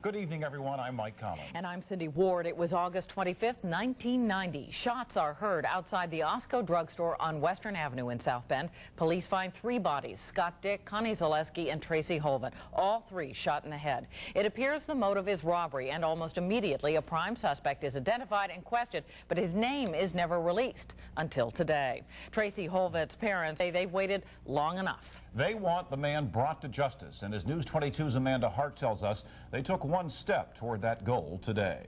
Good evening, everyone. I'm Mike Collins. And I'm Cindy Ward. It was August 25th, 1990. Shots are heard outside the Osco drugstore on Western Avenue in South Bend. Police find 3 bodies, Scott Dick, Connie Zaleski, and Tracy Holvett. All 3 shot in the head. It appears the motive is robbery, and almost immediately a prime suspect is identified and questioned, but his name is never released until today. Tracy Holvett's parents say they've waited long enough. They want the man brought to justice, and as News 22's Amanda Hart tells us, they took one step toward that goal today.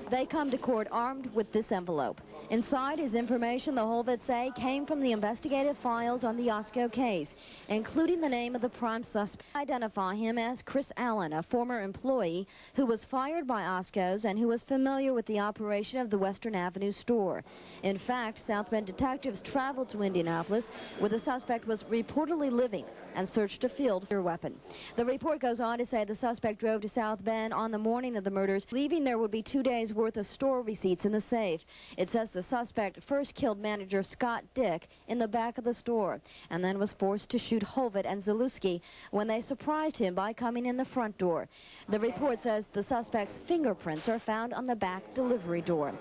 They come to court armed with this envelope. Inside is information the Holvetts say came from the investigative files on the Osco case, including the name of the prime suspect. Identify him as Chris Allen, a former employee who was fired by Osco's and who was familiar with the operation of the Western Avenue store. In fact, South Bend detectives traveled to Indianapolis, where the suspect was reportedly living, and searched a field for a weapon. The report goes on to say the suspect drove to South Bend on the morning of the murders, believing there would be 2 days' worth of store receipts in the safe. It says the suspect first killed manager Scott Dick in the back of the store and then was forced to shoot Holvett and Zaleski when they surprised him by coming in the front door. The report says the suspect's fingerprints are found on the back delivery door.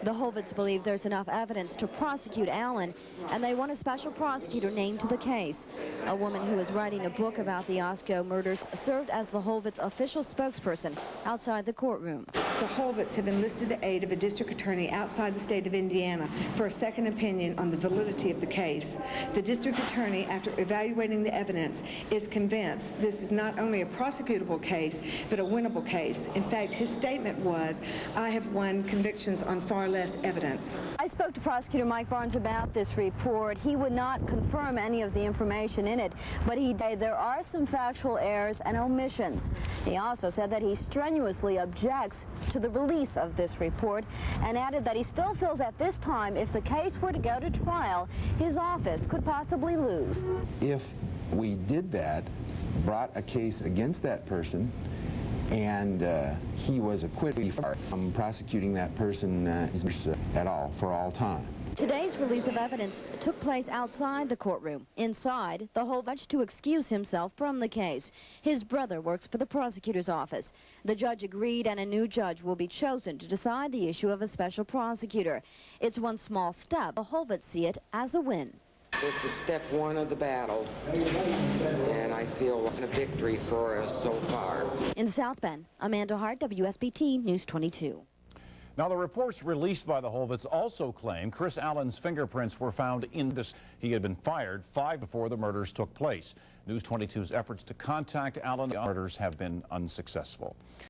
The Holvetts believe there's enough evidence to prosecute Allen, and they want a special prosecutor named to the case. A woman who is writing a book about the Osco murders served as the Holvetts' official spokesperson outside the courtroom. The Holvetts have enlisted the aid of a district attorney outside the state of Indiana for a second opinion on the validity of the case. The district attorney, after evaluating the evidence, is convinced this is not only a prosecutable case, but a winnable case. In fact, his statement was, "I have won convictions on far less evidence." I spoke to Prosecutor Mike Barnes about this report. He would not confirm any of the information in it, but he said there are some factual errors and omissions. He also said that he strenuously objects to the release of this report and added that he still feels at this time if the case were to go to trial, his office could possibly lose. If we did that, brought a case against that person, and he was acquitted from prosecuting that person at all for all time. Today's release of evidence took place outside the courtroom. Inside, the Holvetts to excuse himself from the case. His brother works for the prosecutor's office. The judge agreed, and a new judge will be chosen to decide the issue of a special prosecutor. It's one small step. The Holvetts see it as a win. This is step 1 of the battle, and I feel it's a victory for us so far. In South Bend, Amanda Hart, WSBT News 22. Now, the reports released by the Holvetts also claim Chris Allen's fingerprints were found in this. He had been fired 5 before the murders took place. News 22's efforts to contact Allen murders have been unsuccessful.